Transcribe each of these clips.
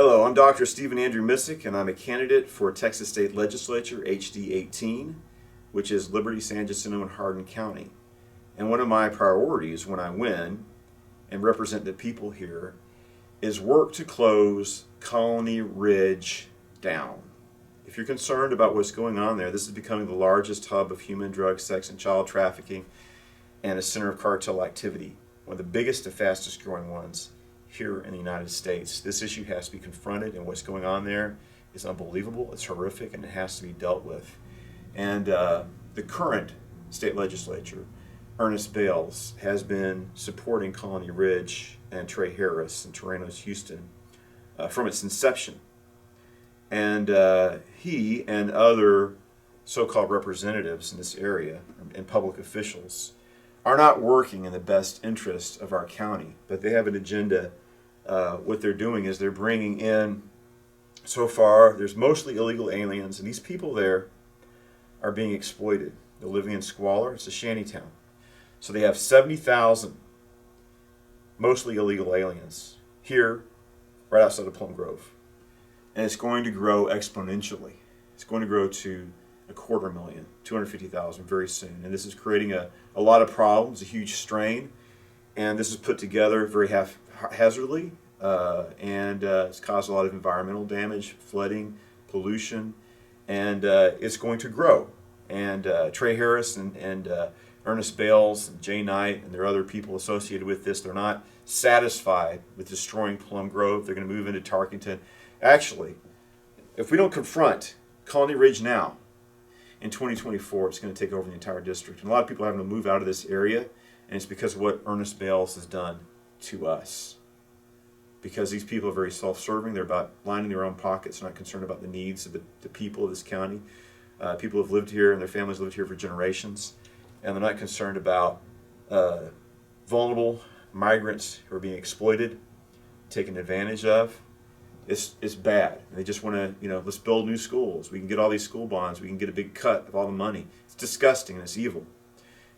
Hello, I'm Dr. Stephen Andrew Missick, and I'm a candidate for Texas State Legislature HD 18, which is Liberty, San Jacinto, and Hardin County. And one of my priorities when I win and represent the people here is work to close Colony Ridge down. If you're concerned about what's going on there, this is becoming the largest hub of human, drug, sex, and child trafficking and a center of cartel activity, one of the biggest and fastest growing ones here in the United States. This issue has to be confronted, and what's going on there is unbelievable, it's horrific, and it has to be dealt with. And the current state legislature, Ernest Bales, has been supporting Colony Ridge and Trey Harris and Terrenos, Houston from its inception. And he and other so-called representatives in this area and public officials are not working in the best interest of our county, but they have an agenda. What they're doing is they're bringing in, so far, there's mostly illegal aliens, and these people there are being exploited. They're living in squalor. It's a shanty town. So they have 70,000 mostly illegal aliens here right outside of Plum Grove. And it's going to grow exponentially. It's going to grow to 250,000, 250,000 very soon. And this is creating a lot of problems, a huge strain. And this is put together very haphazardly, and it's caused a lot of environmental damage, flooding, pollution, and it's going to grow. And Trey Harris and Ernest Bales and Jay Knight and there are other people associated with this. They're not satisfied with destroying Plum Grove. They're going to move into Tarkington. Actually, if we don't confront Colony Ridge now, in 2024, it's going to take over the entire district. And a lot of people are having to move out of this area, and it's because of what Ernest Bales has done to us. Because these people are very self-serving. They're about lining their own pockets. They're not concerned about the needs of the people of this county. People have lived here, and their families lived here for generations. And they're not concerned about vulnerable migrants who are being exploited, taken advantage of. It's bad. They just want to, let's build new schools. We can get all these school bonds. We can get a big cut of all the money. It's disgusting and it's evil.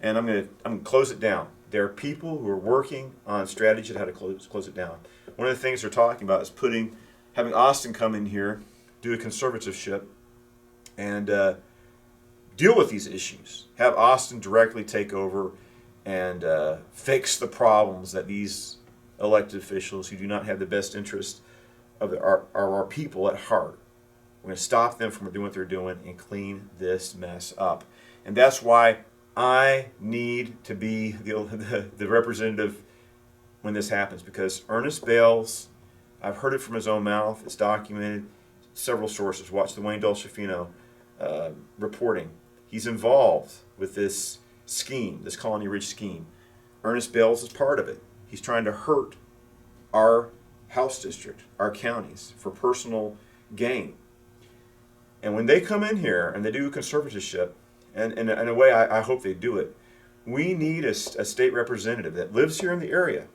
And I'm going to close it down. There are people who are working on strategy on how to close it down. One of the things they're talking about is having Austin come in here, do a conservatorship, and deal with these issues. Have Austin directly take over and fix the problems that these elected officials who do not have the best interest of our people at heart. We're going to stop them from doing what they're doing and clean this mess up. And that's why I need to be the representative when this happens, because Ernest Bales, I've heard it from his own mouth, it's documented, several sources. Watch the Wayne Dolcefino reporting. He's involved with this scheme, this Colony Ridge scheme. Ernest Bales is part of it. He's trying to hurt our House district, our counties, for personal gain. And when they come in here and they do a conservatorship, and in a way I hope they do it, we need a state representative that lives here in the area.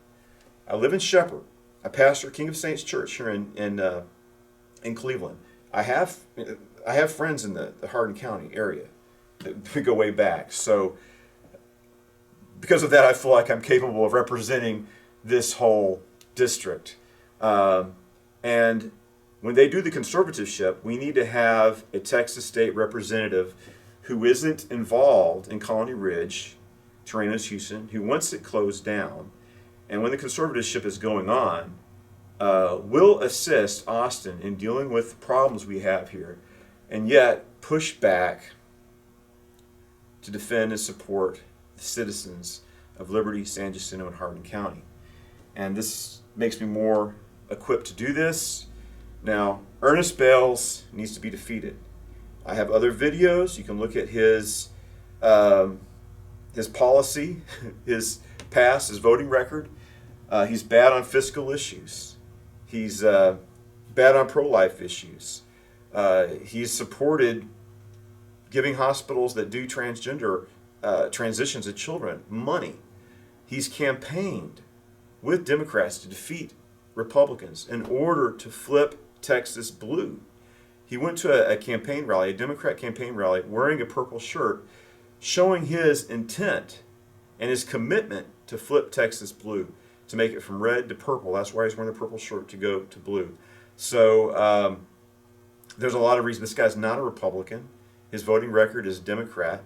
I live in Shepherd. I pastor King of Saints Church here in Cleveland. I have friends in the Hardin County area that we go way back. So because of that, I feel like I'm capable of representing this whole district. And when they do the conservatorship, we need to have a Texas state representative who isn't involved in Colony Ridge, Terrenos, Houston, who wants it closed down. And when the conservatorship is going on, will assist Austin in dealing with the problems we have here, and yet push back to defend and support the citizens of Liberty, San Jacinto, and Hardin County. And this makes me more equipped to do this. Now, Ernest Bales needs to be defeated. I have other videos. You can look at his policy, his past, his voting record. He's bad on fiscal issues. He's bad on pro-life issues. He's supported giving hospitals that do transgender transitions of children money. He's campaigned with Democrats to defeat Republicans in order to flip Texas blue. He went to a campaign rally, a Democrat campaign rally, wearing a purple shirt, showing his intent and his commitment to flip Texas blue, to make it from red to purple. That's why he's wearing a purple shirt, to go to blue. So there's a lot of reasons. This guy's not a Republican. His voting record is Democrat,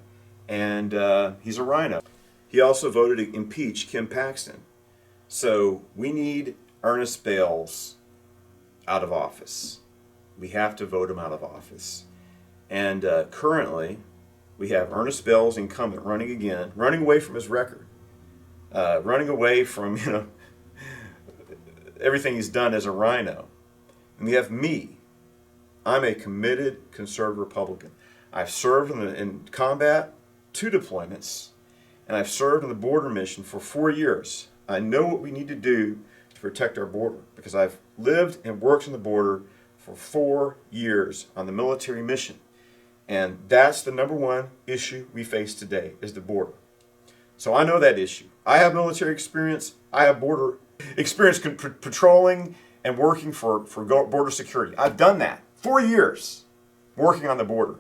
and he's a rhino. He also voted to impeach Kim Paxton. So we need Ernest Bales out of office. We have to vote him out of office. And currently, we have Ernest Bales, incumbent, running again, running away from his record, running away from everything he's done as a rhino. And we have me. I'm a committed conservative Republican. I've served in combat 2 deployments, and I've served in the border mission for 4 years. I know what we need to do to protect our border because I've lived and worked on the border for 4 years on the military mission. And that's the #1 issue we face today is the border. So I know that issue. I have military experience. I have border experience patrolling and working for border security. I've done that 4 years working on the border.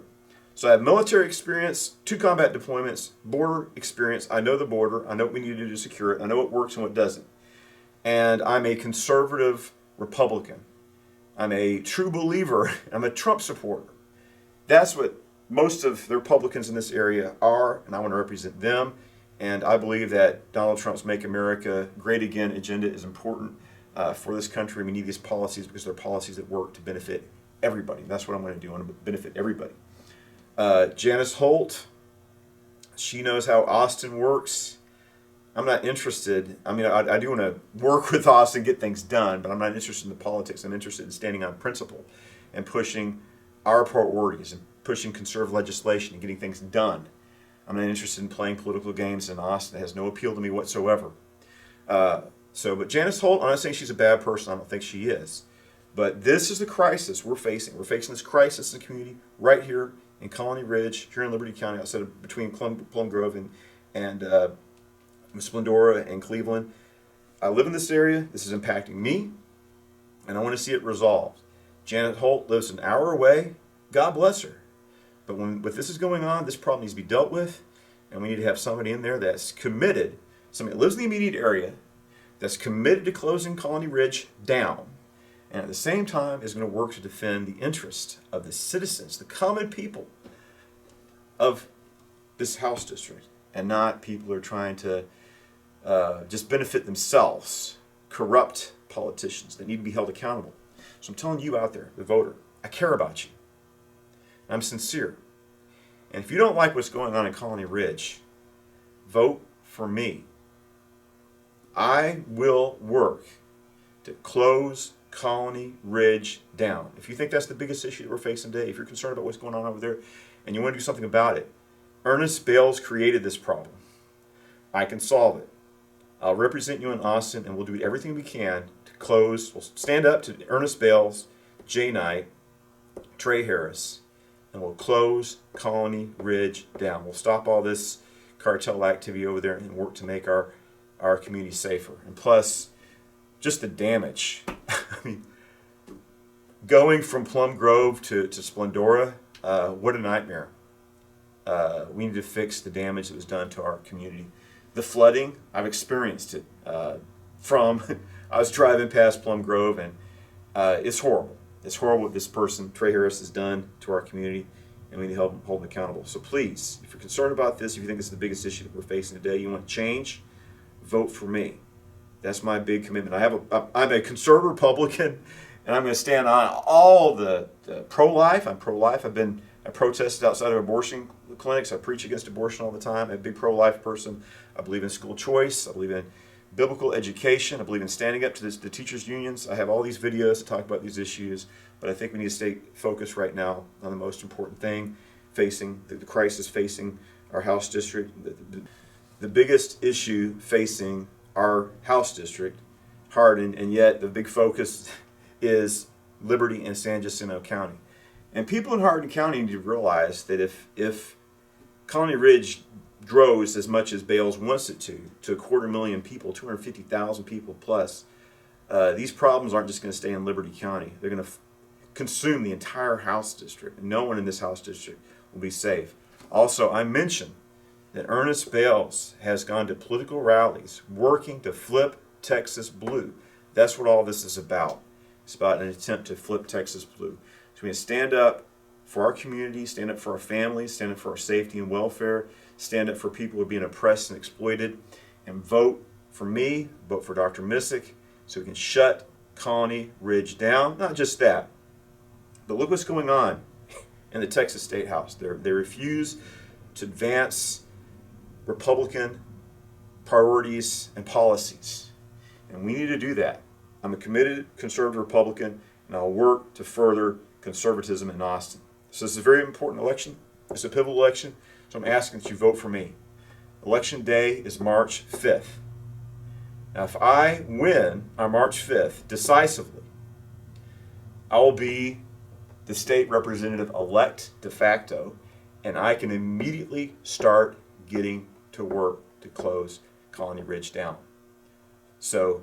So I have military experience, 2 combat deployments, border experience. I know the border. I know what we need to do to secure it. I know what works and what doesn't. And I'm a conservative Republican. I'm a true believer. I'm a Trump supporter. That's what most of the Republicans in this area are, and I want to represent them. And I believe that Donald Trump's Make America Great Again agenda is important for this country. We need these policies because they're policies that work to benefit everybody. That's what I'm going to do. I want to benefit everybody. Janice Holt, she knows how Austin works. I'm not interested. I mean, I do want to work with Austin, get things done, but I'm not interested in the politics. I'm interested in standing on principle and pushing our priorities and pushing conservative legislation and getting things done. I'm not interested in playing political games in Austin. It has no appeal to me whatsoever. But Janice Holt, I'm not saying she's a bad person. I don't think she is. But this is the crisis we're facing. We're facing this crisis in the community right here in Colony Ridge, here in Liberty County, outside of between Plum Grove and Splendora and Cleveland. I live in this area. This is impacting me, and I want to see it resolved. Janet Holt lives an hour away. God bless her. But when this is going on, this problem needs to be dealt with, and we need to have somebody in there that's committed, somebody that lives in the immediate area, that's committed to closing Colony Ridge down, and at the same time is going to work to defend the interest of the citizens, the common people of this House district, and not people who are trying to just benefit themselves, corrupt politicians that need to be held accountable. So I'm telling you out there, the voter, I care about you. I'm sincere. And if you don't like what's going on in Colony Ridge, vote for me. I will work to close Colony Ridge down. If you think that's the biggest issue that we're facing today, if you're concerned about what's going on over there and you want to do something about it, Ernest Bales created this problem. I can solve it. I'll represent you in Austin, and we'll do everything we can to close. We'll stand up to Ernest Bales, Jay Knight, Trey Harris, and we'll close Colony Ridge down. We'll stop all this cartel activity over there and work to make our community safer. And plus, just the damage. I mean, going from Plum Grove to Splendora, what a nightmare. We need to fix the damage that was done to our community. The flooding, I've experienced it. I was driving past Plum Grove, and it's horrible. It's horrible what this person, Trey Harris, has done to our community, and we need to help him hold him accountable. So please, if you're concerned about this, if you think this is the biggest issue that we're facing today, you want change, vote for me. That's my big commitment. I'm a conservative Republican, and I'm going to stand on all the pro-life. I'm pro-life. I protested outside of abortion clinics. I preach against abortion all the time. I'm a big pro-life person. I believe in school choice. I believe in biblical education. I believe in standing up to the teachers' unions. I have all these videos to talk about these issues, but I think we need to stay focused right now on the most important thing facing the crisis facing our House district. The biggest issue facing our House district, Hardin, and yet the big focus is Liberty and San Jacinto County. And people in Hardin County need to realize that if Colony Ridge grows as much as Bales wants it to 250,000 people, 250,000 people plus, these problems aren't just going to stay in Liberty County. They're going to consume the entire House district, and no one in this House district will be safe. Also, I mentioned that Ernest Bales has gone to political rallies working to flip Texas blue. That's what all this is about. It's about an attempt to flip Texas blue. So we can stand up for our community, stand up for our families, stand up for our safety and welfare, stand up for people who are being oppressed and exploited, and vote for me, vote for Dr. Missick, so we can shut Colony Ridge down. Not just that, but look what's going on in the Texas State House. They refuse to advance Republican priorities and policies. And we need to do that. I'm a committed conservative Republican, and I'll work to further conservatism in Austin. So this is a very important election. It's a pivotal election, so I'm asking that you vote for me. Election day is March 5th. Now, if I win on March 5th decisively, I will be the state representative elect de facto, and I can immediately start getting to work to close Colony Ridge down. So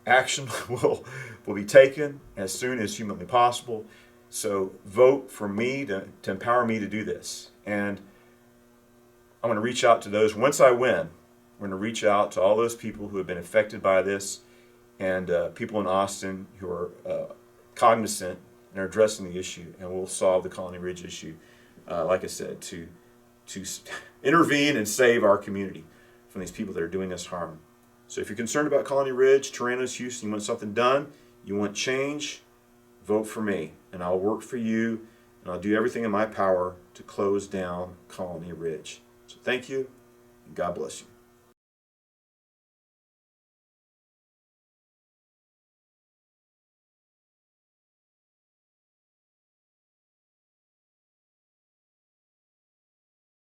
action will be taken as soon as humanly possible. So vote for me to empower me to do this. And I'm going to reach out to those. Once I win, I'm going to reach out to all those people who have been affected by this, and people in Austin who are cognizant and are addressing the issue, and we'll solve the Colony Ridge issue, like I said, to intervene and save our community from these people that are doing us harm. So if you're concerned about Colony Ridge, Terrenos, Houston, you want something done, you want change, vote for me, and I'll work for you, and I'll do everything in my power to close down Colony Ridge. So thank you, and God bless you.